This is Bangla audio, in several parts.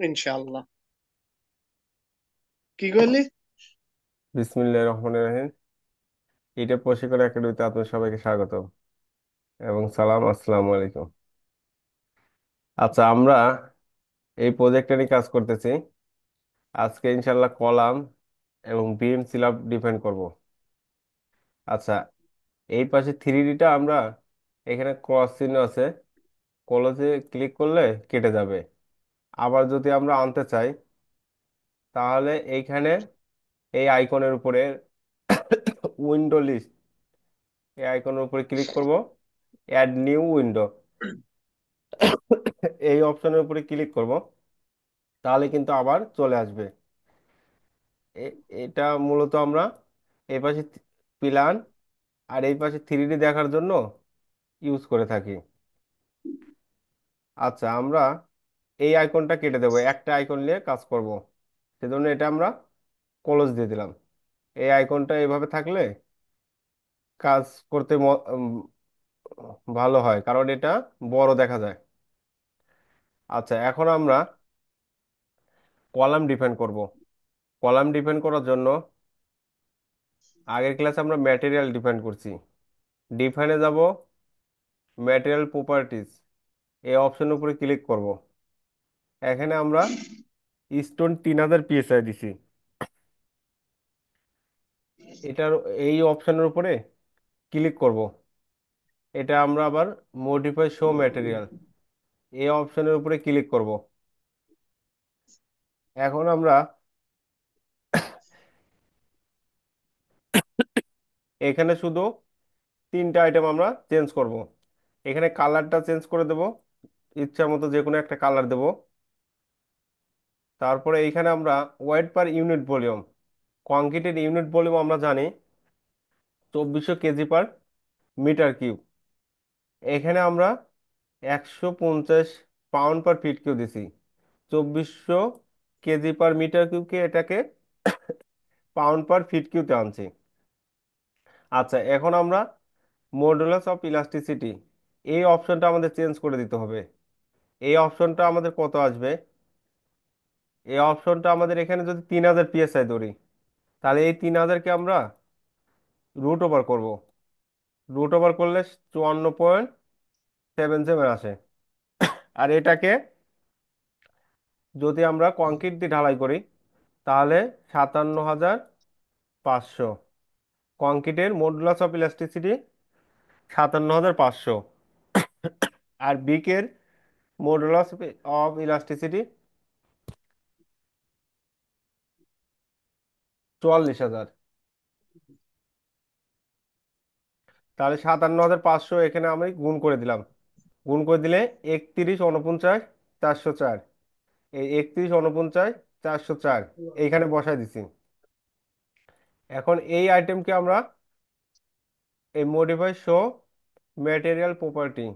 ইনশাআল্লাহ। কি করলি? বিসমিল্লাহির রহমানির রহিম। এটা প্রশিক্ষণ একাডেমিতে আপনাদের সবাইকে স্বাগত এবং সালাম, আসসালামু আলাইকুম। আচ্ছা, আমরা এই প্রজেক্টটা নিয়ে কাজ করতেছি। আজকে ইনশাল্লাহ কলাম এবং বিম সিলাব ডিফাইন করব। আচ্ছা, এই পাশে থ্রি ডিটা আমরা এখানে ক্রস চিহ্ন আছে, ক্লোজে ক্লিক করলে কেটে যাবে। আবার যদি আমরা আনতে চাই তাহলে এইখানে এই আইকনের উপরে উইন্ডো লিস্ট, এই আইকনের উপরে ক্লিক করব, অ্যাড নিউ উইন্ডো এই অপশনের উপরে ক্লিক করব, তাহলে কিন্তু আবার চলে আসবে। এটা মূলত আমরা এই পাশে প্ল্যান আর এই পাশে থ্রি ডি দেখার জন্য ইউজ করে থাকি। আচ্ছা, আমরা এই আইকনটা কেটে দেবো, একটা আইকন নিয়ে কাজ করব, সেজন্য এটা আমরা ক্লোজ দিয়ে দিলাম। এই আইকনটা এভাবে থাকলে কাজ করতে ভালো হয়, কারণ এটা বড় দেখা যায়। আচ্ছা, এখন আমরা কলাম ডিফাইন করব। কলাম ডিফাইন করার জন্য আগের ক্লাসে আমরা ম্যাটেরিয়াল ডিফাইন করছি। ডিফাইনে যাব, ম্যাটেরিয়াল প্রপার্টিজ এই অপশনের উপরে ক্লিক করব। এখানে আমরা স্টোন 3000 PSI দিছি। এটার এই অপশনের উপরে ক্লিক করব। এটা আমরা আবার মডিফাই শো ম্যাটেরিয়াল এই অপশনের উপরে ক্লিক করব। এখন আমরা এখানে শুধু তিনটা আইটেম আমরা চেঞ্জ করব। এখানে কালারটা চেঞ্জ করে দেব, ইচ্ছা মতো যে কোনো একটা কালার দেব। তারপরে এইখানে আমরা ওয়েট পার ইউনিট ভলিউম, কংক্রিটের ইউনিট ভলিউম আমরা জানি 2400 কেজি পার মিটার কিউব। এখানে আমরা 150 পাউন্ড পার ফিট কিউব দিছি। 2400 কেজি পার মিটার কিউবকে এটাকে পাউন্ড পার ফিট কিউতে আনছি। আচ্ছা, এখন আমরা মডুলাস অফ ইলাস্টিসিটি এই অপশনটা আমাদের চেঞ্জ করে দিতে হবে। এই অপশনটা আমাদের কত আসবে? এই অপশনটা আমাদের এখানে যদি 3000 PSI ধরি, তাহলে এই 3000কে আমরা রুট ওভার করবো। রুট ওভার করলে 54.77 আসে। আর এটাকে যদি আমরা কংক্রিট দিয়ে ঢালাই করি তাহলে 57,500। কংক্রিটের মডুলাস অফ ইলাস্টিসিটি 57,500। আর বিকের মডুলাস অফ ইলাস্টিসিটি 44,000। তাহলে 57,500 এখানে আমি গুণ করে দিলাম। গুণ করে দিলে 31, 49, 404, এই 31, 49, 404 এইখানে বসাই দিছি। এখন এই আইটেমকে আমরা এই মডিফাই শো ম্যাটেরিয়াল প্রপার্টি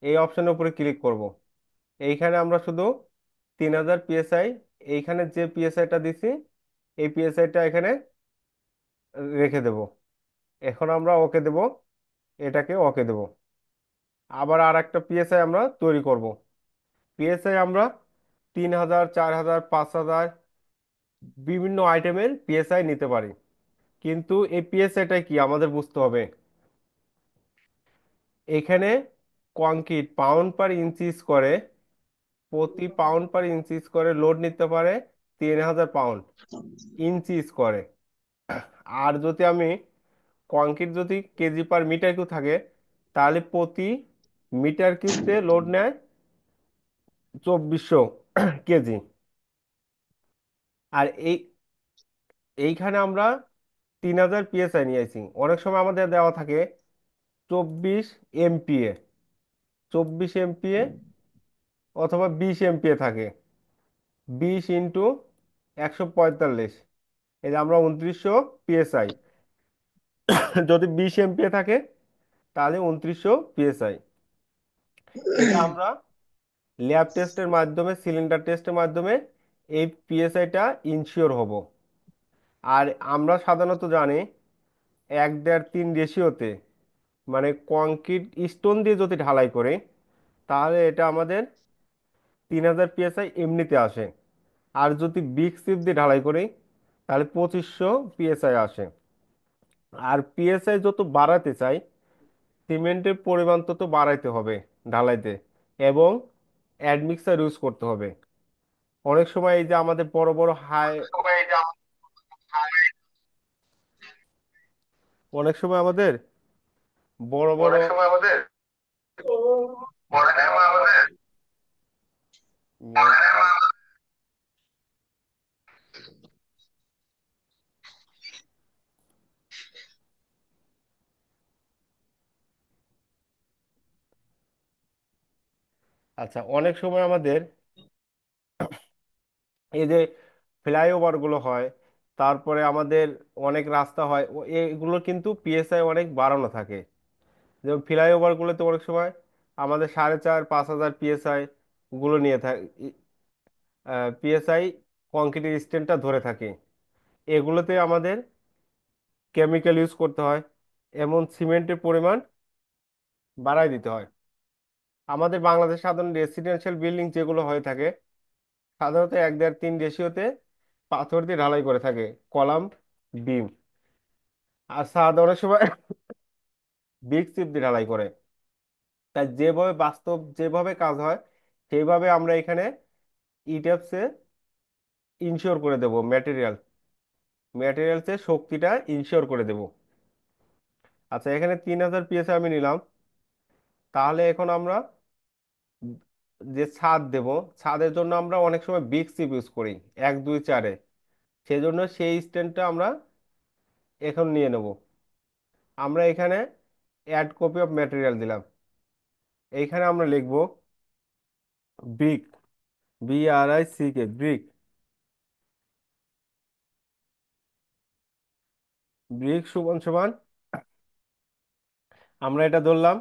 এই অপশনের উপরে ক্লিক করব। এইখানে আমরা শুধু 3000 PSI, এইখানে যে পিএসআইটা দিছি এই পিএসআইটা এখানে রেখে দেব। এখন আমরা ওকে দেব, এটাকে ওকে দেব। আবার আর একটা পিএসআই আমরা তৈরি করব। পিএসআই আমরা 3000, 4000, 5000 বিভিন্ন আইটেমের পিএসআই নিতে পারি। কিন্তু এই পিএসআইটা কি আমাদের বুঝতে হবে। এখানে কংক্রিট পাউন্ড পার ইঞ্চি স্কোয়ারে, প্রতি পাউন্ড পার ইঞ্চি স্কোয়ারে লোড নিতে পারে 3000 পাউন্ড ইঞ্চি স্কোয়ারে। আর যদি আমি কংক্রিট যদি কেজি পার মিটার কিউব থাকে, তাহলে প্রতি মিটার কিউবতে লোড নেয় 2400 কেজি। আর এইখানে আমরা 3000 PSI নিয়েছি। অনেক সময় আমাদের দেওয়া থাকে 24 MPa, 24 MPa অথবা 20 MPa থাকে। 20 × 145, এই যে আমরা 2900 PSI। যদি 20 MPa থাকে তাহলে 2900 PSI। এটা আমরা ল্যাব টেস্টের মাধ্যমে, সিলিন্ডার টেস্টের মাধ্যমে এই পিএসআইটা ইনশিওর হব। আর আমরা সাধারণত জানি 1.5-3 রেশিওতে, মানে কংক্রিট স্টোন দিয়ে যদি ঢালাই করে তাহলে এটা আমাদের 3000 পিএসআই এমনিতে আসে। আর যদি বিগ সিপ দিয়ে ঢালাই করি তাহলে 2500 পিএসআই আসে। আর পিএসআই যত বাড়াতে চাই, সিমেন্টের পরিমাণ তত বাড়াইতে হবে ঢালাইতে, এবং অ্যাডমিক্সার ইউজ করতে হবে। অনেক সময় এই যে আমাদের বড় বড় অনেক সময় আমাদের বড় বড় অনেক সময় আমাদের আচ্ছা, অনেক সময় আমাদের এই যে ফ্লাইওভার গুলো হয়, তারপরে আমাদের অনেক রাস্তা হয়, এগুলো কিন্তু পিএসআই অনেক বাড়ানো থাকে। যেমন ফ্লাইওভার গুলোতে অনেক সময় আমাদের 4500 5,000 পিএসআই গুলো নিয়ে থাকে, পিএসআই কংক্রিটের স্ট্যান্ডটা ধরে থাকে। এগুলোতে আমাদের কেমিক্যাল ইউজ করতে হয়, এমন সিমেন্টের পরিমাণ বাড়ায় দিতে হয়। আমাদের বাংলাদেশ সাধারণ রেসিডেন্সিয়াল বিল্ডিং যেগুলো হয়ে থাকে, সাধারণত 1 1.5 3 রেশিওতে পাথর দিয়ে ঢালাই করে থাকে, কলাম, বিম। আর সাধারণ সময় বিগ চিপ দিয়ে ঢালাই করে। তাই যেভাবে বাস্তব যেভাবে কাজ হয় সেইভাবে আমরা এখানে ইটেপসে ইনশিওর করে দেব, ম্যাটেরিয়ালসের শক্তিটা ইনশিওর করে দেব। আচ্ছা, এখানে 3000 পিএসআই আমি নিলাম। তাহলে এখন আমরা যে ছাদ দেব, ছাদের জন্য আমরা অনেক সময় বিগ চিপ ইউজ করি 1 2 4-এ। সেই জন্য সেই স্ট্যান্ডটা আমরা এখন নিয়ে নেব। আমরা এখানে অ্যাড কপি অফ ম্যাটেরিয়াল দিলাম। এইখানে আমরা লিখব ব্রিক, BRICK, ব্রিক। ব্রিক সমান সমান আমরা এটা ধরলাম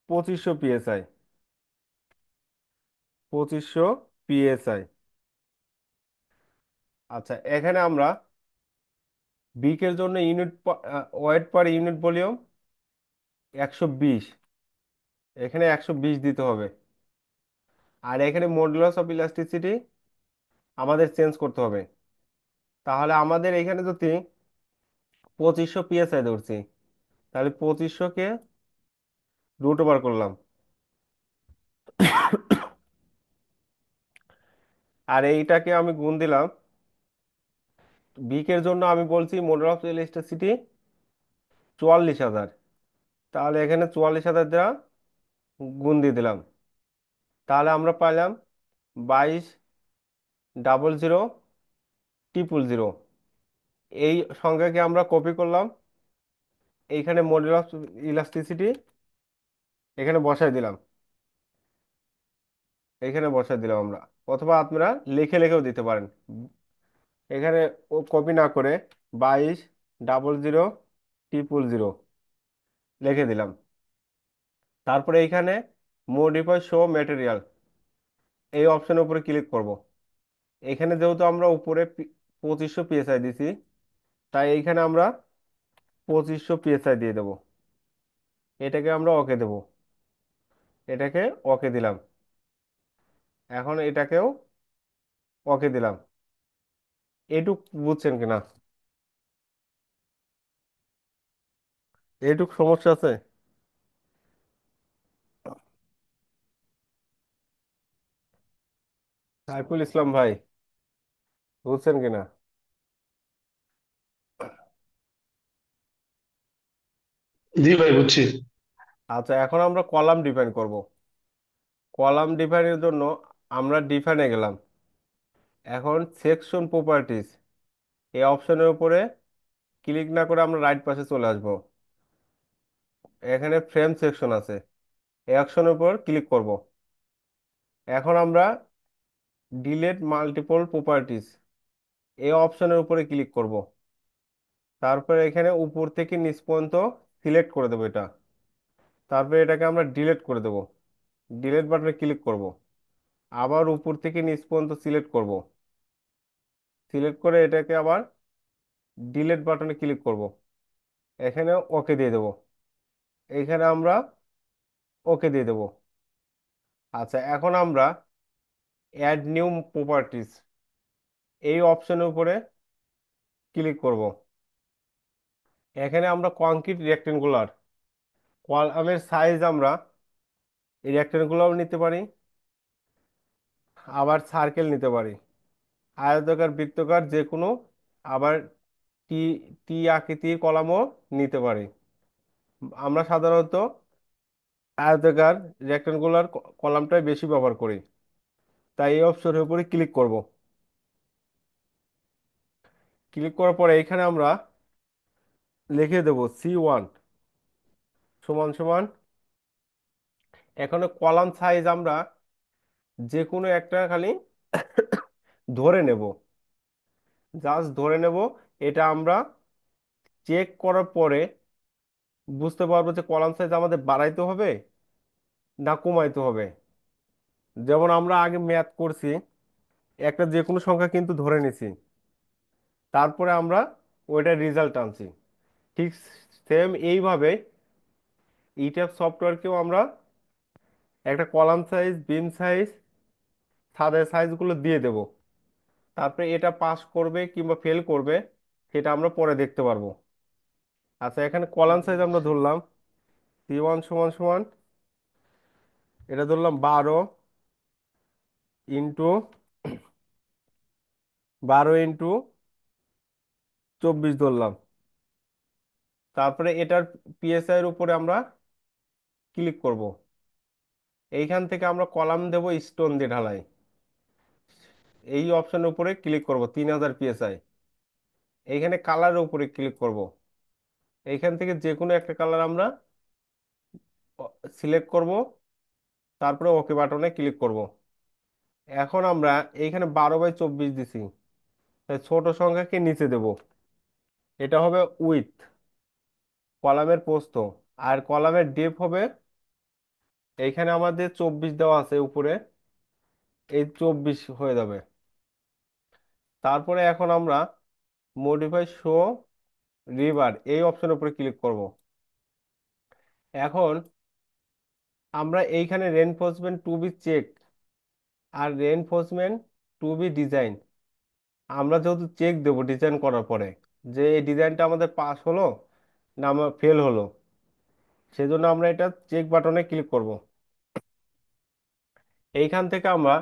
2500 পিএসআই, 2500 পিএসআই। আচ্ছা, এখানে আমরা ব্রিকের জন্য ওয়েট পার ইউনিট ভলিউম 120, এখানে 120 দিতে হবে। আর এখানে মডুলাস অফ ইলাস্টিসিটি আমাদের চেঞ্জ করতে হবে। তাহলে আমাদের এখানে যদি 2500 পিএসআই ধরছি, তাহলে 2500 কে √ওভার করলাম। আর এইটাকে আমি গুণ দিলাম। বিকের জন্য আমি বলছি মডুলাস অফ ইলাস্টিসিটি 44,000। তাহলে এখানে 44,000 দ্বারা গুণ দিয়ে দিলাম। তাহলে আমরা পাইলাম 22,000,000,000। এই সংখ্যাকে আমরা কপি করলাম, এইখানে মডুলাস ইলাস্টিসিটি এখানে বসাই দিলাম, এখানে বসাই দিলাম আমরা। অথবা আপনারা লিখে লিখেও দিতে পারেন। এখানে ও কপি না করে 22,000,000,000 লিখে দিলাম। তারপরে এইখানে মডিফাই শো ম্যাটেরিয়াল এই অপশনের উপরে ক্লিক করব। এখানে যেহেতু আমরা উপরে 2500 পিএসআই দিছি, তাই এইখানে আমরা 2500 পিএসআই দিয়ে দেব। এটাকে আমরা ওকে দেব, এটাকে ওকে দিলাম। এখন এটাকেও ওকে দিলাম। এইটুক বুঝছেন কিনা? এইটুক সমস্যা আছে? সাইফুল ইসলাম ভাই, বুঝছেন কিনা? জি ভাই, বুঝছি। আচ্ছা, এখন আমরা কলাম ডিফাইন করব। কলাম ডিফাইনের জন্য আমরা ডিফাইনে গেলাম। এখন সেকশন প্রপার্টিজ এই অপশনের উপরে ক্লিক না করে আমরা রাইট পাশে চলে আসব। এখানে ফ্রেম সেকশন আছে, এই অপশনের উপর ক্লিক করব। এখন আমরা ডিলেট মাল্টিপল প্রপার্টিজ এই অপশনের উপরে ক্লিক করব। তারপরে এখানে উপর থেকে নিচ পর্যন্ত সিলেক্ট করে দেবো এটা। তারপরে এটাকে আমরা ডিলেট করে দেব, ডিলেট বাটনে ক্লিক করব। আবার উপর থেকে নিচ পর্যন্ত সিলেক্ট করব, সিলেক্ট করে এটাকে আবার ডিলেট বাটনে ক্লিক করব। এখানে ওকে দিয়ে দেব, এখানে আমরা ওকে দিয়ে দেব। আচ্ছা, এখন আমরা অ্যাড নিউ প্রপার্টিজ, এই অপশনের উপরে ক্লিক করব। এখানে আমরা কংক্রিট রেক্টেঙ্গুলার কলামের সাইজ আমরা এই রেক্টেঙ্গুলার নিতে পারি, আবার সার্কেল নিতে পারি, আয়তাকার বৃত্তাকার যে কোনো, আবার টি টি আকৃতির কলামও নিতে পারি। আমরা সাধারণত আয়তাকার রেক্টেঙ্গুলার কলামটাই বেশি ব্যবহার করি, তাই এই অপশনের উপরে ক্লিক করব। ক্লিক করার পরে এখানে আমরা লিখে দেব C1 সমান সমান, এখানে কলাম সাইজ আমরা যে কোনো একটা খালি ধরে নেব, জাস্ট ধরে নেব। এটা আমরা চেক করার পরে বুঝতে পারবো যে কলাম সাইজ আমাদের বাড়াইতে হবে না কমাইতে হবে। যেমন আমরা আগে ম্যাথ করছি, একটা যে কোনো সংখ্যা কিন্তু ধরে নিছি, তারপরে আমরা ওইটার রেজাল্ট আনছি। ঠিক সেম এইভাবে ইট্যাব সফটওয়্যারকেও আমরা একটা কলাম সাইজ, বিম সাইজ, ছাদের সাইজগুলো দিয়ে দেব। তারপরে এটা পাস করবে কিংবা ফেল করবে সেটা আমরা পরে দেখতে পারবো। আচ্ছা, এখানে কলাম সাইজ আমরা ধরলাম C1 সমান সমান, এটা ধরলাম 12 ইন্টু 24 ধরলাম। তারপরে এটার পিএসআই এর উপরে আমরা ক্লিক করব। এইখান থেকে আমরা কলাম দেব স্টোন দিয়ে ঢালাই, এই অপশনের উপরে ক্লিক করব 3000 পিএসআই। এইখানে কালারের উপরে ক্লিক করব। এইখান থেকে যে কোনো একটা কালার আমরা সিলেক্ট করব, তারপরে ওকে বাটনে ক্লিক করব। এখন আমরা এইখানে 12/24 দিছি, তাই ছোট সংখ্যাকে নিচে দেব। এটা হবে উইথ, কলামের প্রস্থ। আর কলামের ডেপ হবে, এইখানে আমাদের 24 দেওয়া আছে উপরে, এই 24 হয়ে যাবে। তারপরে এখন আমরা মডিফাই শো রিভার এই অপশনের উপরে ক্লিক করব। এখন আমরা এইখানে রেনফোর্সমেন্ট টু বি চেক আর রেনফোর্সমেন্ট টু বি ডিজাইন, আমরা যেহেতু চেক দেব ডিজাইন করার পরে যে এই ডিজাইনটা আমাদের পাস হলো না আমার ফেল হলো, সেজন্য আমরা এটা চেক বাটনে ক্লিক করব। এইখান থেকে আমরা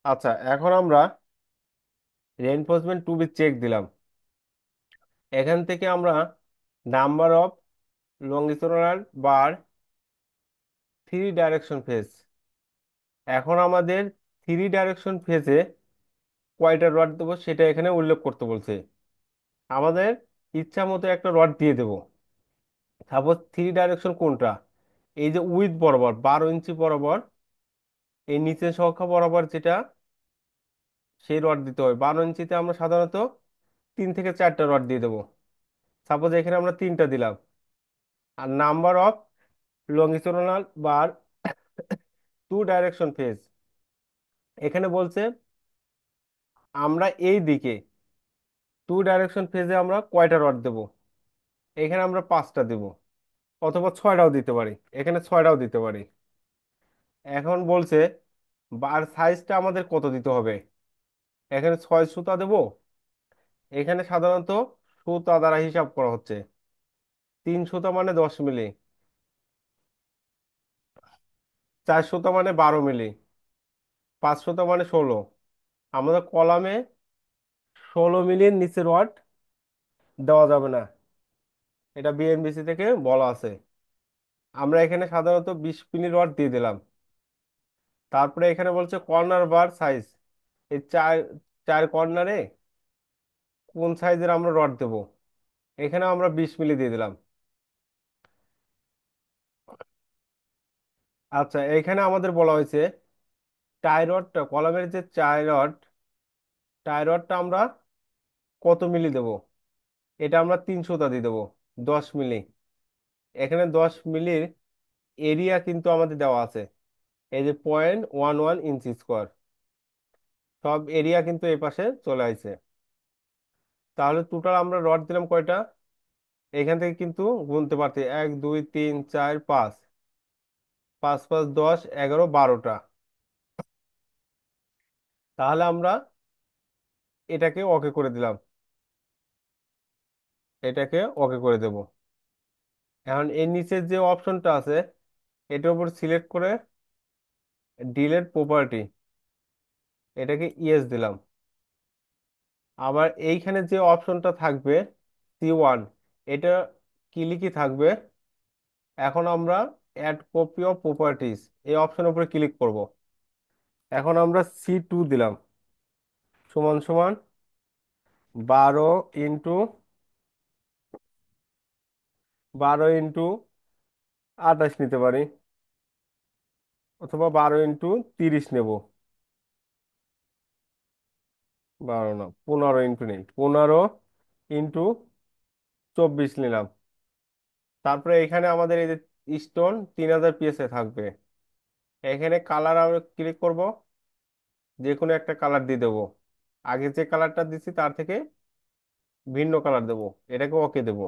আচ্ছা, এখন আমরা রেনফোর্সমেন্ট টু বি চেক দিলাম। এখান থেকে আমরা number of longitudinal bar three direction phase, এখন আমাদের থ্রি ডাইরেকশন ফেজে কয়টা রড দেবো সেটা এখানে উল্লেখ করতে বলছে। আমাদের ইচ্ছা মতো একটা রড দিয়ে দেবো। সাপোজ থ্রি ডাইরেকশন কোনটা, এই যে উইথ বরাবর 12 ইঞ্চি বরাবর, এই নিচের সংখ্যা বরাবর যেটা, সেই রড দিতে হবে। 12 ইঞ্চিতে আমরা সাধারণত 3 থেকে 4টা রড দিয়ে দেবো। সাপোজ এখানে আমরা 3টা দিলাম। আর number of longitudinal bar two direction phase, এখানে বলছে আমরা এই দিকে টু ডাইরেকশন ফেজে আমরা কয়টা রড দেব, এখানে আমরা 5টা দেব, অথবা 6টাও দিতে পারি, এখানে 6টাও দিতে পারি। এখন বলছে বার সাইজটা আমাদের কত দিতে হবে, এখানে 6 সুতা দেব। এখানে সাধারণত সুতা দ্বারা হিসাব করা হচ্ছে, 3 সুতা মানে 10 মিলি, 4 সুতা মানে 12 মিলি, 5 সুতা মানে 16। আমাদের কলামে 16 মিলির নিচে রড দেওয়া যাবে না, এটা বিএনবিসি থেকে বলা আছে। আমরা এখানে সাধারণত 20 মিলি রড দিয়ে দিলাম। তারপরে এখানে বলছে কর্নার বার সাইজ, এই চার চার কর্নারে কোন সাইজের আমরা রড দেব, এখানে আমরা 20 মিলি দিয়ে দিলাম। আচ্ছা, এখানে আমাদের বলা হয়েছে টাই রডটা, কলামের যে টাই রডটা আমরা কত মিলি দেব, এটা আমরা 3 সুতা দিয়ে দেবো, 10 মিলি। এখানে 10 মিলির এরিয়া কিন্তু আমাদের দেওয়া আছে, এই যে 0.11 ইঞ্চি স্কোয়ার, সব এরিয়া কিন্তু এই পাশে চলে আসছে। তাহলে টোটাল আমরা রড দিলাম কয়টা, এখান থেকে কিন্তু গুনতে পারছি, 1 2 3 4 5, 5 5 10 11 12টা। তাহলে আমরা এটাকে ওকে করে দিলাম, এটাকে ওকে করে দেব। এখন এর নিচের যে অপশনটা আছে, এটার উপর সিলেক্ট করে ডিলেট প্রপার্টি, এটাকে ইয়েস দিলাম। আবার এইখানে যে অপশনটা থাকবে C1, এটা ক্লিকই থাকবে। এখন আমরা অ্যাড কপি অফ প্রপার্টিজ এই অপশনের উপরে ক্লিক করব। এখন আমরা C2 দিলাম, সমান সমান 12 ইন্টু 28 নিতে পারি, অথবা 12 ইন্টু 30 নেব। 12 না, 15 ইন্টু নেই, 15 ইন্টু 24 নিলাম। তারপরে এখানে আমাদের এই যে স্টোন 3000 পিএসএ থাকবে। এখানে কালার আমরা ক্লিক করব, যে কোনো একটা কালার দিয়ে দেবো। আগে যে কালারটা দিচ্ছি তার থেকে ভিন্ন কালার দেবো, এটাকে ওকে দেবো।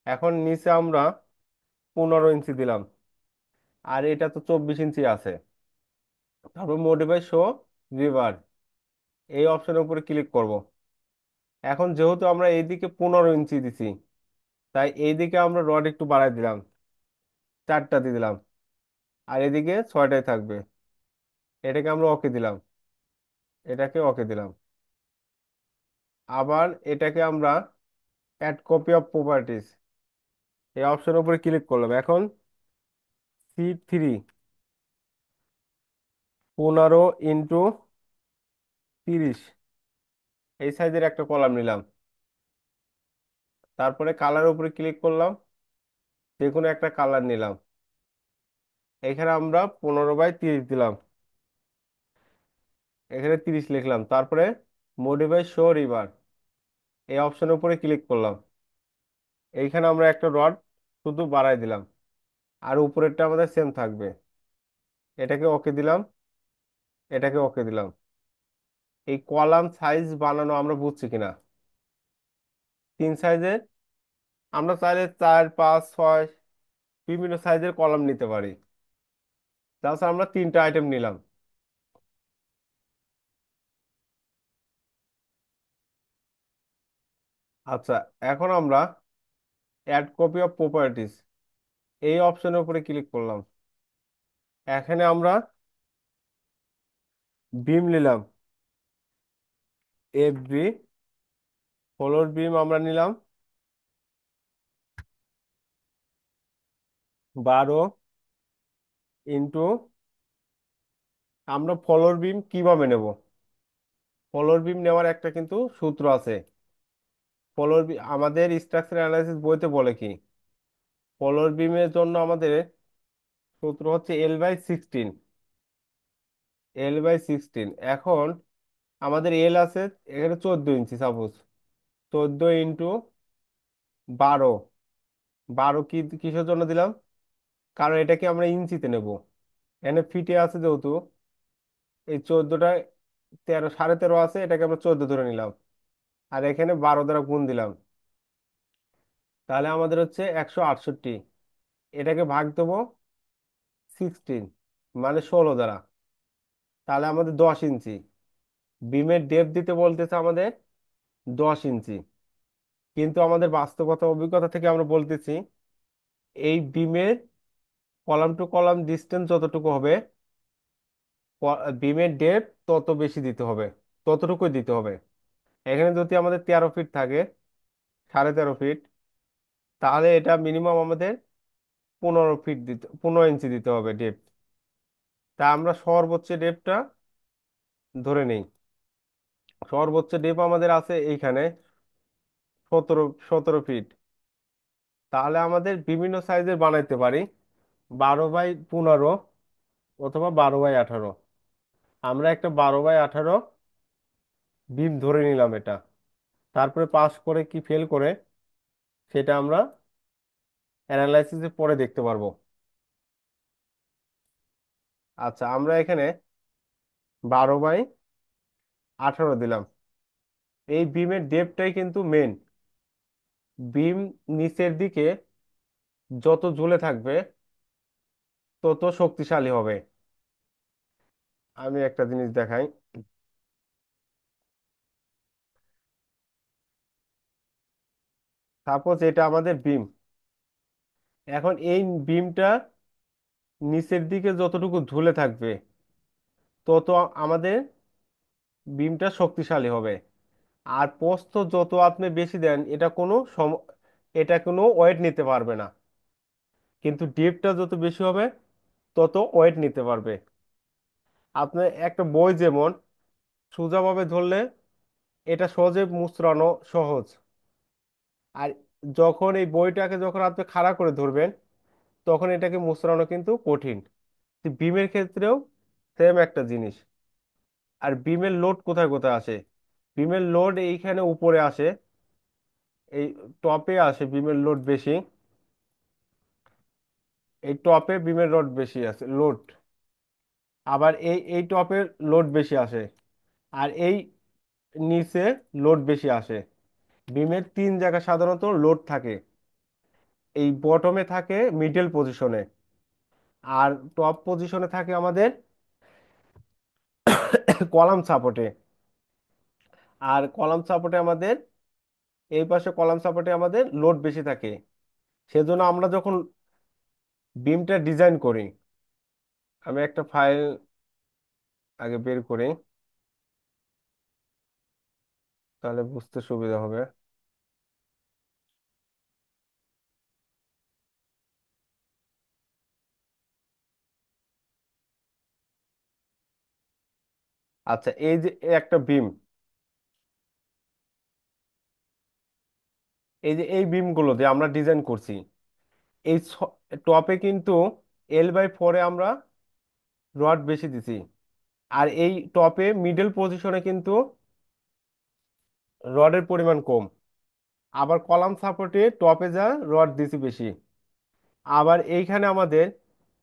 এখন নিচে আমরা 15 ইঞ্চি দিলাম, আর এটা তো 24 ইঞ্চি আছে। তারপর মডিফাই শো রিভার এই অপশনের উপরে ক্লিক করব। এখন যেহেতু আমরা এইদিকে 15 ইঞ্চি দিছি, তাই এইদিকে আমরা রড একটু বাড়াই দিলাম, 4টা দিয়ে দিলাম, আর এদিকে 6টাই থাকবে। এটাকে আমরা ওকে দিলাম, এটাকে ওকে দিলাম। আবার এটাকে আমরা অ্যাড কপি অফ প্রপার্টিজ এই অপশনের উপরে ক্লিক করলাম। এখন C3, 15 ইন্টু 30 এই সাইজের একটা কলাম নিলাম। তারপরে কালার উপরে ক্লিক করলাম, যে কোনো একটা কালার নিলাম। এখানে আমরা 15 বাই 30 দিলাম, এখানে 30 লিখলাম। তারপরে মডিফাই শো রিভার এই অপশনের উপরে ক্লিক করলাম। এইখানে আমরা একটা রড শুধু বাড়াই দিলাম, আর উপরেরটা আমাদের সেম থাকবে। এটাকে ওকে দিলাম, এটাকে ওকে দিলাম। এই কলাম সাইজ বানানো আমরা বুঝছি কিনা, 3 সাইজের, আমরা চাইলে 4 5 6 বিভিন্ন সাইজের কলাম নিতে পারি। তাছাড়া আমরা 3টা আইটেম নিলাম। আচ্ছা, এখন আমরা অ্যাড কপি অফ প্রপার্টিজ এই অপশনের উপরে ক্লিক করলাম। এখানে আমরা বিম নিলাম, FB ফ্লোর বিম আমরা নিলাম 12 ইন্টু, আমরা ফ্লোর বিম কিভাবে নেব, ফ্লোর বিম নেওয়ার একটা কিন্তু সূত্র আছে। ফ্লোর বিম আমাদের স্ট্রাকচার অ্যানালাইসিস বইতে বলে কি, ফ্লোর বিমের জন্য আমাদের সূত্র হচ্ছে L/16, L/16। এখন আমাদের এল আছে এখানে 14 ইঞ্চি, সাপোজ 14 ইন্টু 12, 12 কি কিসের জন্য দিলাম, কারণ এটাকে আমরা ইঞ্চিতে নেব। এখানে ফিটে আছে যেহেতু, এই 14টা 13 13.5 আছে, এটাকে আমরা 14 ধরে নিলাম, আর এখানে 12 দ্বারা গুণ দিলাম। তাহলে আমাদের হচ্ছে 168। এটাকে ভাগ দেবো 16, মানে 16 দ্বারা, তাহলে আমাদের 10 ইঞ্চি। বিমের ডেপথ দিতে বলতেছে আমাদের 10 ইঞ্চি, কিন্তু আমাদের বাস্তবতা অভিজ্ঞতা থেকে আমরা বলতেছি এই বিমের কলাম টু কলাম ডিস্টেন্স যতটুকু হবে, বিমের ডেপথ তত বেশি দিতে হবে, ততটুকুই দিতে হবে। এখানে যদি আমাদের 13 ফিট থাকে, 13.5 ফিট, তাহলে এটা মিনিমাম আমাদের 15 ফিট দিতে, 15 ইঞ্চি দিতে হবে ডেপথ। তা আমরা সর্বোচ্চ ডেপথটা ধরে নেই। সর্বোচ্চ ডেপ আমাদের আছে এইখানে 17 17 ফিট। তাহলে আমাদের বিভিন্ন সাইজের বানাইতে পারি, 12 বাই 15 অথবা 12 বাই 18। আমরা একটা 12 বাই 18 বিম ধরে নিলাম এটা। তারপরে পাস করে কি ফেল করে সেটা আমরা অ্যানালাইসিসে পরে দেখতে পারবো। আচ্ছা, আমরা এখানে 12/18 দিলাম। এই বিমের ডেপটাই কিন্তু মেন। বিম নিচের দিকে যত ঝুলে থাকবে তত শক্তিশালী হবে। আমি একটা জিনিস দেখাই। সাপোজ এটা আমাদের বিম। এখন এই বিমটা নিচের দিকে যতটুকু ঝুলে থাকবে তত আমাদের বিমটা শক্তিশালী হবে। আর প্রস্থ যত আপনি বেশি দেন এটা কোনো ওয়েট নিতে পারবে না। কিন্তু ডিপটা যত বেশি হবে তত ওয়েট নিতে পারবে। আপনি একটা বই যেমন সোজাভাবে ধরলে এটা সহজে মুচড়ানো সহজ। আর যখন এই বইটাকে যখন আপনি খাড়া করে ধরবেন তখন এটাকে মুচড়ানো কিন্তু কঠিন। বিমের ক্ষেত্রেও সেম একটা জিনিস। আর বিমের লোড কোথায় কোথায় আসে? বিমের লোড এইখানে উপরে আসে, এই টপে আসে বিমের লোড বেশি। এই টপে বিমের লোড বেশি আছে লোড। আবার এই এই টপে লোড বেশি আসে। আর এই নিচে লোড বেশি আসে। বিমের তিন জায়গায় সাধারণত লোড থাকে। এই বটমে থাকে মিডল পজিশনে, আর টপ পজিশনে থাকে আমাদের কলাম সাপোর্টে। আর কলাম সাপোর্টে আমাদের এই পাশে কলাম সাপোর্টে আমাদের লোড বেশি থাকে। সেজন্য আমরা যখন বিমটা ডিজাইন করি, আমি একটা ফাইল আগে বের করি, তাহলে বুঝতে সুবিধা হবে। আচ্ছা, এই যে একটা বিম, এই যে এই বিমগুলো যে আমরা ডিজাইন করছি, এই টপে কিন্তু L/4 আমরা রড বেশি দিছি। আর এই টপে মিডল পজিশনে কিন্তু রডের পরিমাণ কম। আবার কলাম সাপোর্টে টপে যা রড দিছি বেশি। আবার এইখানে আমাদের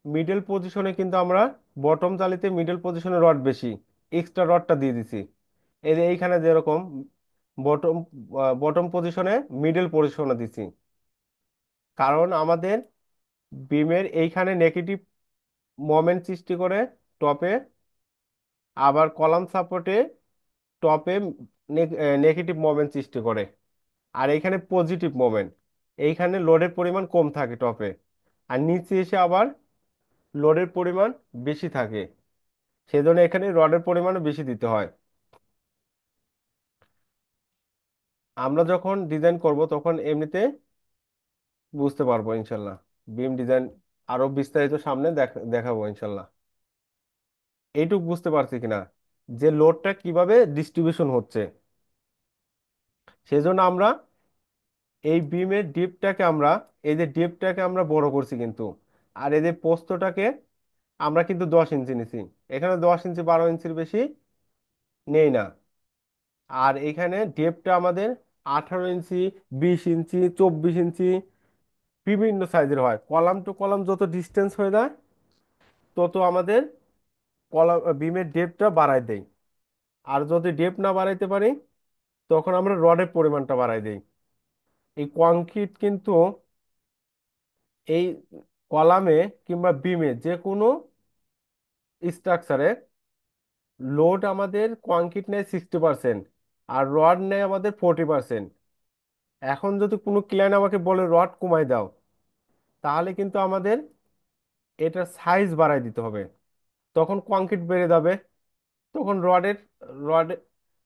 মিডল পজিশনে কিন্তু আমরা বটম জালিতে মিডল পজিশনে রড বেশি, এক্সট্রা রডটা দিয়ে দিছি। এই যে এইখানে যেরকম বটম বটম পজিশনে মিডল পজিশনে দিছি, কারণ আমাদের বিমের এইখানে নেগেটিভ মোমেন্ট সৃষ্টি করে টপে। আবার কলাম সাপোর্টে টপে নেগেটিভ মোমেন্ট সৃষ্টি করে। আর এইখানে পজিটিভ মোমেন্ট। এইখানে লোডের পরিমাণ কম থাকে টপে, আর নিচে এসে আবার লোডের পরিমাণ বেশি থাকে। সেজন্য এখানে রডের পরিমাণও বেশি দিতে হয়। আমরা যখন ডিজাইন করব তখন এমনিতে বুঝতে পারবো ইনশাল্লাহ। বিম ডিজাইন আরো বিস্তারিত সামনে দেখাবো ইনশাল্লাহ। এইটুক বুঝতে পারছি কিনা যে লোডটা কিভাবে ডিস্ট্রিবিউশন হচ্ছে। সেজন্য আমরা এই বিমের ডিপটাকে আমরা, এই যে ডিপটাকে আমরা বড় করছি কিন্তু। আর এই যে প্রস্থটাকে আমরা কিন্তু 10 ইঞ্চি নিছি। এখানে 10 ইঞ্চি 12 ইঞ্চির বেশি নেই না। আর এখানে ডেপটা আমাদের 18 ইঞ্চি, 20 ইঞ্চি, 24 ইঞ্চি বিভিন্ন সাইজের হয়। কলাম টু কলাম যত ডিস্টেন্স হয়ে যায় তত আমাদের কলাম বিমের ডেপটা বাড়ায় দেয়। আর যদি ডেপ না বাড়াইতে পারি তখন আমরা রডের পরিমাণটা বাড়াই দেই। এই কংক্রিট কিন্তু এই কলামে কিংবা বিমে যে কোনো স্ট্রাকচারে লোড আমাদের কংক্রিট নেয় 60%, আর রড নেয় আমাদের 40%। এখন যদি কোনো ক্লায়েন্ট আমাকে বলে রড কমাই দাও, তাহলে কিন্তু আমাদের এটার সাইজ বাড়াই দিতে হবে। তখন কংক্রিট বেড়ে যাবে। তখন রড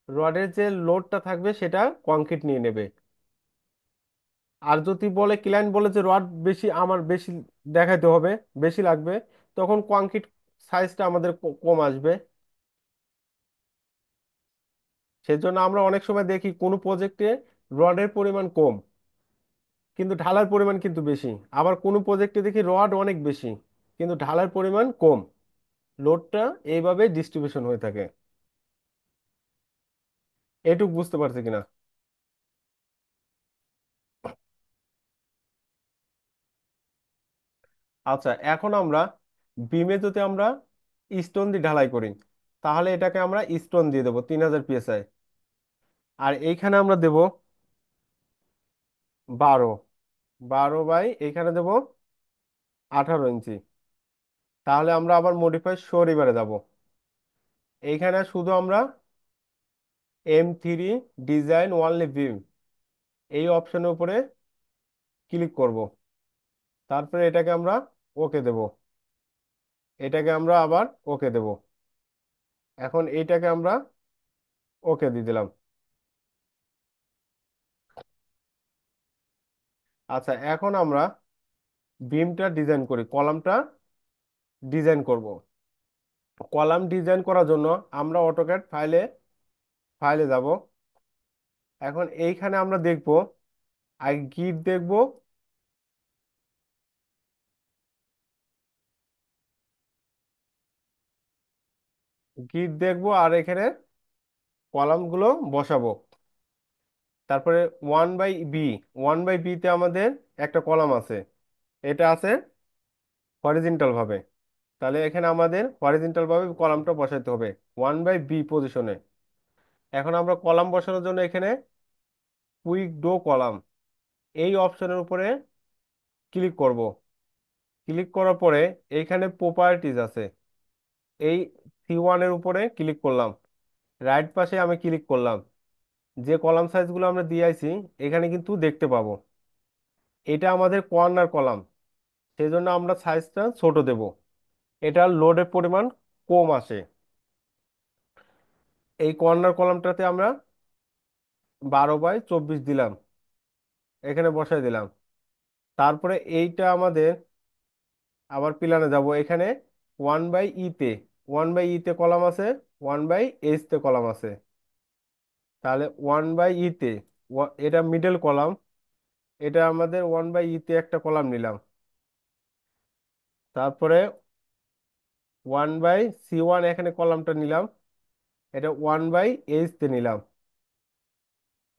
রডের যে লোডটা থাকবে সেটা কংক্রিট নিয়ে নেবে। আর যদি বলে ক্লায়েন্ট বলে যে রড বেশি আমার বেশি দেখাইতে হবে, বেশি লাগবে, তখন কংক্রিট সাইজটা আমাদের কম আসবে। সেজন্য আমরা অনেক সময় দেখি কোনো প্রজেক্টে রডের পরিমাণ কম কিন্তু ঢালার পরিমাণ কিন্তু বেশি। আবার কোনো প্রজেক্টে দেখি রড অনেক বেশি কিন্তু ঢালার পরিমাণ কম। লোডটা এইভাবে ডিস্ট্রিবিউশন হয়ে থাকে। এটুক বুঝতে পারছি কিনা? আচ্ছা, এখন আমরা বিমে যদি আমরা স্টোন দিয়ে ঢালাই করি, তাহলে এটাকে আমরা স্টোন দিয়ে দেবো 3000 PSI। আর এইখানে আমরা দেব 12, 12 বাই এইখানে দেব 18 ইঞ্চি। তাহলে আমরা আবার মডিফাই শো রিবারে যাব। এইখানে শুধু আমরা M3 ডিজাইন ওনলি ভিউ এই অপশনের উপরে ক্লিক করব। তারপরে এটাকে আমরা ওকে দেব, এটাকে আমরা আবার ওকে দেব। এখন এইটাকে আমরা ওকে দিয়ে দিলাম। আচ্ছা, এখন আমরা বিমটা ডিজাইন করি, কলামটা ডিজাইন করব। কলাম ডিজাইন করার জন্য আমরা অটোক্যাড ফাইলে ফাইলে যাব। এখন এইখানে আমরা দেখব, আগে গিট দেখব, গিট দেখব আর এখানে কলামগুলো বসাবো। তারপরে 1/b, 1/b তে আমাদের একটা কলাম আছে, এটা আছে হরিজন্টাল ভাবে। তাহলে এখানে আমাদের হরিজন্টাল ভাবে কলামটা বসাইতে হবে 1/b পজিশনে। এখন আমরা কলাম বসানোর জন্য এখানে কুইক ডো কলাম এই অপশনের উপরে ক্লিক করব। ক্লিক করার পরে এইখানে প্রপার্টিজ আছে, এই C1 এর উপরে ক্লিক করলাম। রাইট পাশে আমি ক্লিক করলাম। যে কলাম সাইজগুলো আমরা দিয়ে আইছি এখানে কিন্তু দেখতে পাবো। এটা আমাদের কর্নার কলাম, সেই জন্য আমরা সাইজটা ছোট দেব, এটার লোডের পরিমাণ কম আসে। এই কর্নার কলামটাতে আমরা 12/24 দিলাম, এখানে বসাই দিলাম। তারপরে এইটা আমাদের আবার পিলানে যাব, এখানে 1/e তে, 1/e তে কলাম আছে, 1/h তে কলাম আছে। তাহলে 1/e তে এটা মিডল কলাম, এটা আমাদের 1/e তে একটা কলাম নিলাম। তারপরে 1/c1 এখানে কলামটা নিলাম, এটা 1/h তে নিলাম।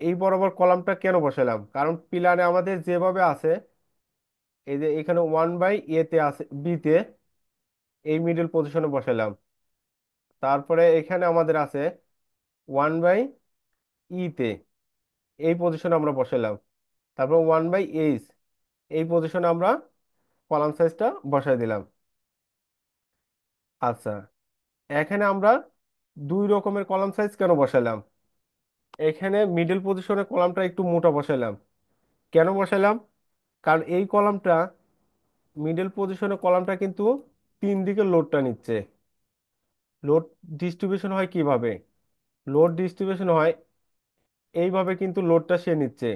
এই বরাবর কলামটা কেন বসালাম, কারণ পিলারে আমাদের যেভাবে আছে, এই যে এখানে 1/a তে আছে, বি তে, এই মিডল পজিশনে বসালাম। তারপরে এখানে আমাদের আছে 1/e তে, এই পজিশনে আমরা বসালাম। তারপর 1/h এই পজিশনে আমরা কলাম সাইজটা বসাই দিলাম। আচ্ছা, এখানে আমরা দুই রকমের কলাম সাইজ কেন বসালাম, এখানে মিডল পজিশনে কলামটা একটু মোটা বসালাম। কেন বসালাম, কারণ এই কলামটা, মিডল পজিশনে কলামটা কিন্তু তিন দিকে লোডটা নিচ্ছে। লোড ডিস্ট্রিবিউশন হয় কিভাবে, লোড ডিস্ট্রিবিউশন হয় এইভাবে, কিন্তু লোডটা সে নিচ্ছে।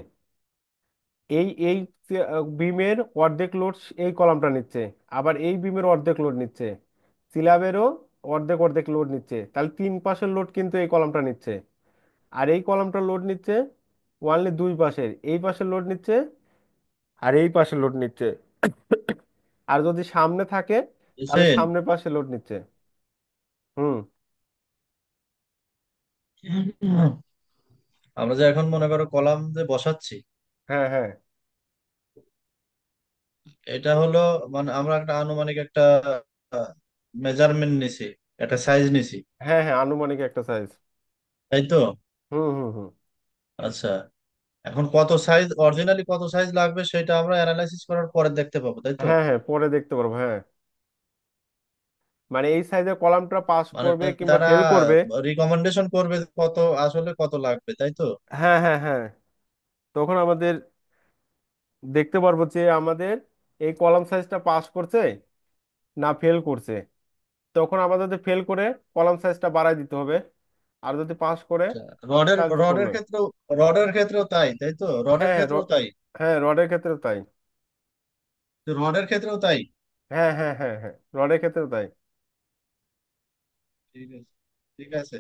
এই বিমের অর্ধেক লোড এই কলামটা নিচ্ছে, আবার এই বিমের অর্ধেক লোড নিচ্ছে, স্ল্যাবেরও অর্ধেক অর্ধেক লোড নিচ্ছে। তাহলে তিন পাশের লোড কিন্তু এই কলামটা নিচ্ছে। আর এই কলামটা লোড নিচ্ছে ওয়ানলি দুই পাশের, এই পাশের লোড নিচ্ছে আর এই পাশের লোড নিচ্ছে। আর যদি সামনে থাকে তাহলে বুঝছেন? সামনের পাশে লোড নিচ্ছে। হুম। আমরা যে এখন মনে করো কলাম যে বসাচ্ছি, হ্যাঁ, হ্যাঁ, এটা হলো মানে আমরা একটা আনুমানিক একটা মেজারমেন্ট নিছি, একটা সাইজ নিছি, হ্যাঁ, হ্যাঁ, আনুমানিক একটা সাইজ। তাই তো? হুম, হুম, হুম। আচ্ছা, এখন কত সাইজ অরিজিনালি কত সাইজ লাগবে সেটা আমরা অ্যানালাইসিস করার পরে দেখতে পাবো, তাই তো? হ্যাঁ, হ্যাঁ, পরে দেখতে পারবো, হ্যাঁ। মানে এই সাইজের কলামটা পাস মানে করবে কিংবা তারা ফেল করবে। রিকমেন্ডেশন করবে কত, আসলে কত লাগবে, তাই তো? হ্যাঁ, হ্যাঁ, হ্যাঁ, তখন আমাদের দেখতে পারবো যে আমাদের এই কলাম সাইজটা পাস করছে না ফেল করছে। তখন আমাদের যদি ফেল করে কলাম সাইজটা বাড়ায় দিতে হবে, আর যদি পাস করে আচ্ছা, রডের সাইজটা রডের কমবে। ক্ষেত্রেও, রডের ক্ষেত্রেও তাই, তাই তো? রডের হ্যাঁ, হ্যাঁ, ক্ষেত্রেও তাই? হ্যাঁ, রডের ক্ষেত্রেও তাই। রডের ক্ষেত্রেও তাই? হ্যাঁ, হ্যাঁ, হ্যাঁ, হ্যাঁ, রডের ক্ষেত্রেও তাই। ঠিক আছে, ঠিক আছে,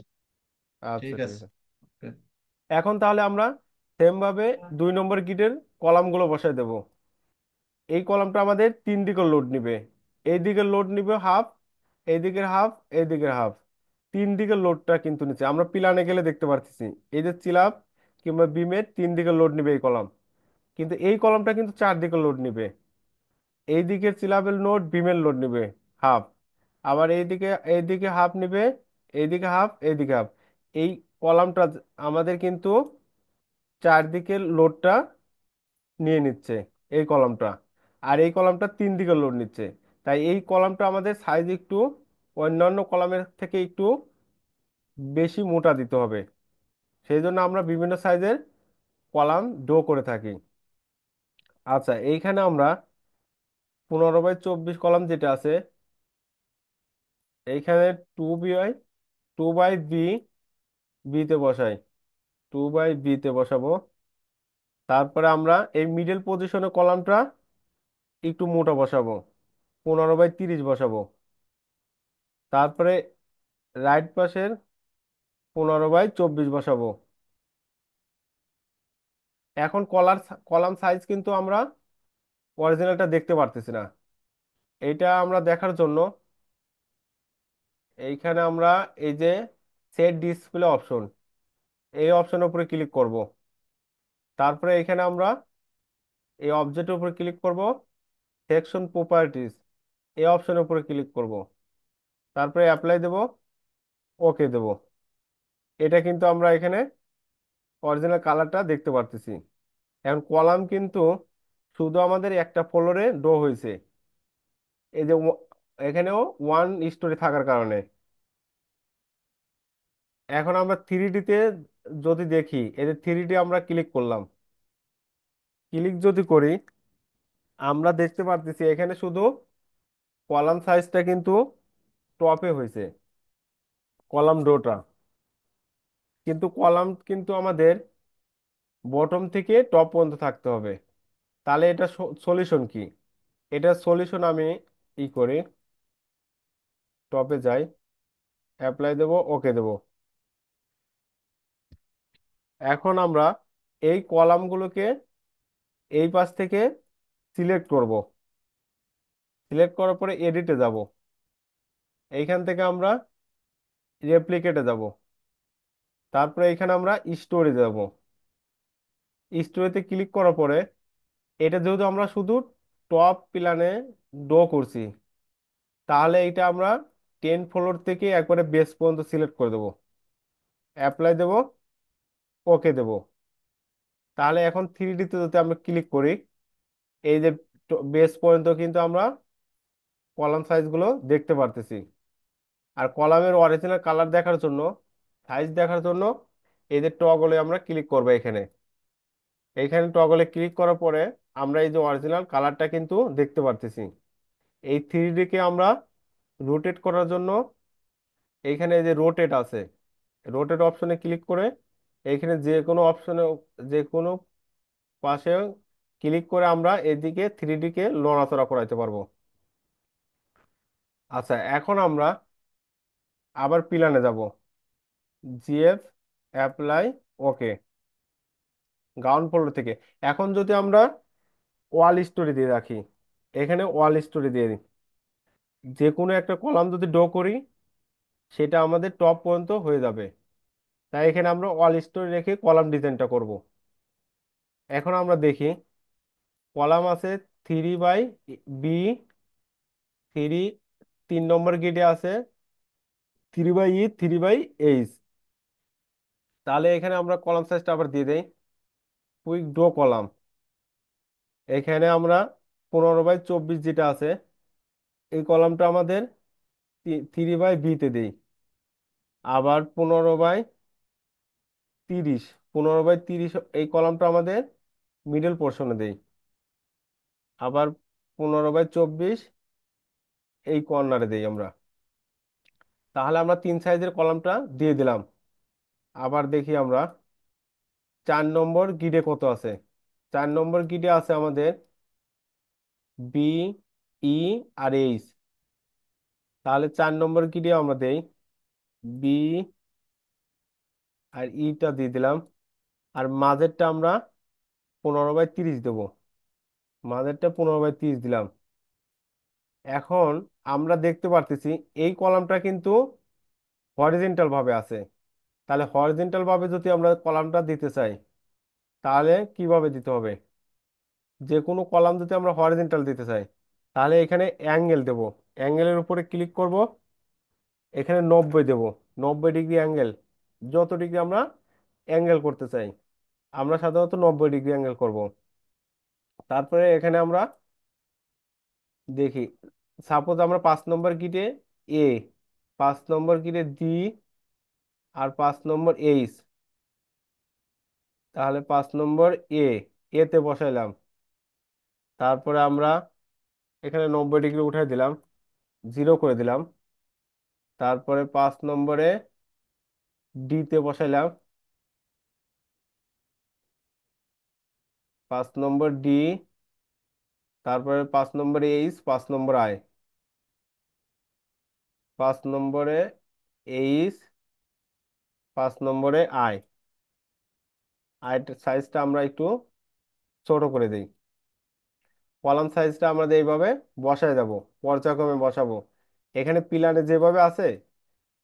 আচ্ছা, ঠিক ঠিক আছে। আছে। এখন তাহলে আমরা সেম ভাবে 2 নম্বর গিটের কলামগুলো বসাই দেব। এই কলামটা আমাদের তিন দিকের লোড নিবে, এই দিকের লোড নিবে হাফ, এই দিকের হাফ, এই দিকের হাফ। তিন দিকের লোডটা কিন্তু নিচ্ছে, আমরা পিলানে গেলে দেখতে পারতেছি। এই যে চিলাপ কিংবা বিমের তিন দিকের লোড নিবে এই কলাম, কিন্তু এই কলামটা কিন্তু চার দিকের লোড নিবে। এই দিকের চিলাপের লোড বিমের লোড নিবে হাফ, আবার এইদিকে এইদিকে হাফ নিবে, এইদিকে হাফ, এইদিকে হাফ। এই কলামটা আমাদের কিন্তু চারদিকে লোডটা নিয়ে নিচ্ছে, এই কলামটা। আর এই কলামটা তিন দিকে লোড নিচ্ছে। তাই এই কলামটা আমাদের সাইজ একটু অন্যান্য কলামের থেকে একটু বেশি মোটা দিতে হবে। সেই জন্য আমরা বিভিন্ন সাইজের কলাম ড্র করে থাকি। আচ্ছা, এইখানে আমরা 15/24 কলাম যেটা আছে, এইখানে টু বাই বি, বিতে বসাই, 2/b-তে বসাবো। তারপরে আমরা এই মিডল পজিশনে কলামটা একটু মোটা বসাবো, 15/30 বসাবো। তারপরে রাইট পাশের 15/24 বসাবো। এখন কলাম সাইজ কিন্তু আমরা অরিজিনালটা দেখতে পারতেছি না। এইটা আমরা দেখার জন্য এইখানে আমরা এই যে সেট ডিসপ্লে অপশন, এই অপশনের উপরে ক্লিক করব। তারপরে এখানে আমরা এই অবজেক্টের উপরে ক্লিক করব, সেকশন প্রপার্টিজ, এই অপশনের উপরে ক্লিক করব। তারপরে অ্যাপ্লাই দেব, ওকে দেব। এটা কিন্তু আমরা এখানে অরিজিনাল কালারটা দেখতে পারতেছি। এখন কলাম কিন্তু শুধু আমাদের একটা ফ্লোরে ড্র হয়েছে, এই যে এখানেও ওয়ান স্টোরি থাকার কারণে। এখন আমরা 3D-তে যদি দেখি, এই যে 3D আমরা ক্লিক করলাম, ক্লিক যদি করি, আমরা দেখতে পারতেছি এখানে শুধু কলাম সাইজটা কিন্তু টপে হয়েছে, কলাম ডোটা। কিন্তু কলাম কিন্তু আমাদের বটম থেকে টপ পর্যন্ত থাকতে হবে। তাহলে এটা সলিউশন কি? এটা সলিউশন আমি করি, টপে যাই, অ্যাপ্লাই দেব, ওকে দেব। এখন আমরা এই কলামগুলোকে এই পাশ থেকে সিলেক্ট করব। সিলেক্ট করার পরে এডিটে যাব। এইখান থেকে আমরা রেপ্লিকেটে যাব। তারপরে এখানে আমরা স্টোরে যাব। স্টোরেতে ক্লিক করার পরে এটা যেহেতু আমরা শুধু টপ প্ল্যানে ড্র করছি, তাহলে এটা আমরা 10 ফ্লোর থেকে একবারে বেস পর্যন্ত সিলেক্ট করে দেব, অ্যাপ্লাই দেব, ওকে দেব। তাহলে এখন 3D-তে যদি আমরা ক্লিক করি, এই যে বেস পর্যন্ত কিন্তু আমরা কলাম সাইজগুলো দেখতে পারতেছি। আর কলামের অরিজিনাল কালার দেখার জন্য, সাইজ দেখার জন্য এই যে টগলে আমরা ক্লিক করবো এখানে। এইখানে টগলে ক্লিক করার পরে আমরা এই যে অরিজিনাল কালারটা কিন্তু দেখতে পারতেছি। এই 3D-কে আমরা রোটেট করার জন্য এইখানে এই যে রোটেট আছে, রোটেট অপশনে ক্লিক করে এইখানে যে কোনো অপশনে, যে কোনো পাশে ক্লিক করে আমরা এদিকে 3D-কে নড়াচড়া করাইতে পারবো। আচ্ছা, এখন আমরা আবার প্ল্যানে যাব, জিএফ, অ্যাপ্লাই, ওকে, গ্রাউন্ড ফ্লোর থেকে। এখন যদি আমরা ওয়াল স্টোরি দিয়ে রাখি, এখানে ওয়াল স্টোরি দিয়ে দিই, যে কোনো একটা কলাম যদি ড্র করি, সেটা আমাদের টপ পর্যন্ত হয়ে যাবে। তাই এখানে আমরা ওয়াল স্টোরি রেখে কলাম ডিজাইনটা করব। এখন আমরা দেখি, কলাম আছে 3/b, 3, 3 নম্বর গেটে আছে 3/e, 3/h। তাহলে এখানে আমরা কলাম সাইজটা আবার দিয়ে দেই, কুইক ড্র কলাম। এখানে আমরা 15/24 যেটা আছে, এই কলামটা আমাদের 3/b-তে দিই। আবার 15/30, 15/30 এই কলামটা আমাদের মিডল পোর্শনে দেই। আবার 15/24 এই কর্নারে দেই আমরা। তাহলে আমরা তিন সাইজের কলামটা দিয়ে দিলাম। আবার দেখি আমরা 4 নম্বর গিডে কত আছে। 4 নম্বর গিডে আছে আমাদের বি, ই আর এইচ। তাহলে 4 নম্বর গিডে আমরা দেই, বি আর ইটা দিয়ে দিলাম। আর মাঝেরটা আমরা 15/30 দেবো, মাঝেরটা 15/30 দিলাম। এখন আমরা দেখতে পারতেছি এই কলামটা কিন্তু হরিজেন্টাল ভাবে আছে। তাহলে হরিজেন্টাল ভাবে যদি আমরা কলামটা দিতে চাই, তাহলে কিভাবে দিতে হবে? যে কোনো কলাম যদি আমরা হরিজেন্টাল দিতে চাই, তাহলে এখানে অ্যাঙ্গেল দেব, অ্যাঙ্গেলের উপরে ক্লিক করব, এখানে 90 দেব, 90 ডিগ্রি অ্যাঙ্গেল, যত ডিগ্রি আমরা অ্যাঙ্গেল করতে চাই। আমরা সাধারণত 90 ডিগ্রি অ্যাঙ্গেল করব। তারপরে এখানে আমরা দেখি, সাপোজ আমরা 5 নম্বর গিটে এ, 5 নম্বর গিটে ডি, আর 5 নম্বর এইচ, তাহলে 5 নম্বর এ, এতে বসাইলাম। তারপরে আমরা এখানে 90 ডিগ্রি উঠাই দিলাম, 0 করে দিলাম। তারপরে 5 নম্বরে ডি তে বসাইলাম, 5 নম্বর ডি, তারপরে 5 নম্বর এইচ, 5 নম্বর আই, 5 নম্বরে এইচ, 5 নম্বরে আই। আইটার সাইজটা আমরা একটু ছোট করে দিই। কলাম সাইজটা আমরা এইভাবে বসায় যাব, পর্যায়ক্রমে বসাবো। এখানে পিলারে যেভাবে আছে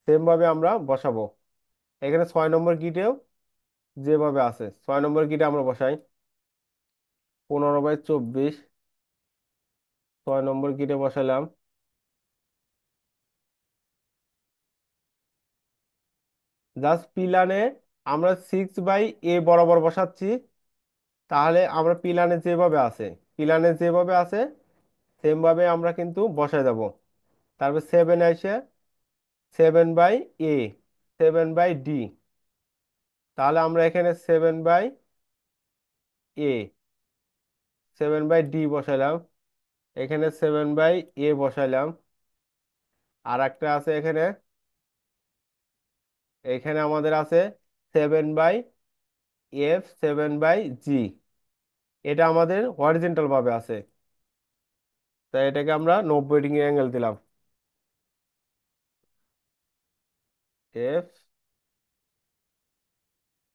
সেম ভাবে আমরা বসাবো। এখানে 6 নম্বর গিটেও যেভাবে আছে 6 নম্বর গিটে আমরা বসাই। 15/24, 6 নম্বর গিটে বসাইলাম। জাস্ট পিলানে আমরা 6/a বরাবর বসাচ্ছি, তাহলে আমরা পিলানে যেভাবে আছে, পিলানে যেভাবে আছে সেম ভাবে আমরা কিন্তু বসায় যাব। তারপর 7 এসে 7/a, 7/d, তাহলে আমরা এখানে 7/a, 7/d বসাইলাম। এখানে 7/a বসাইলাম। আর একটা আছে এখানে, এখানে আমাদের আছে 7/f, 7/g, এটা আমাদের হরিজন্টাল ভাবে আছে, তাই এটাকে আমরা 90 ডিগ্রি অ্যাঙ্গেল দিলাম। F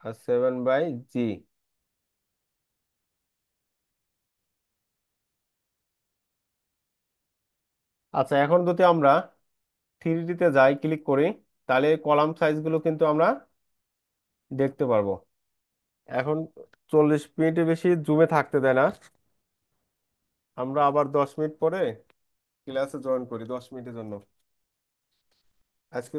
R 7/g। আচ্ছা, এখন যদি আমরা 3D তে যাই, ক্লিক করি, তাহলে কলাম সাইজগুলো কিন্তু আমরা দেখতে পারবো। এখন 40 মিনিটের বেশি জুমে থাকতে দেয় না। আমরা আবার 10 মিনিট পরে ক্লাসে জয়েন করি, 10 মিনিটের জন্য। আজকে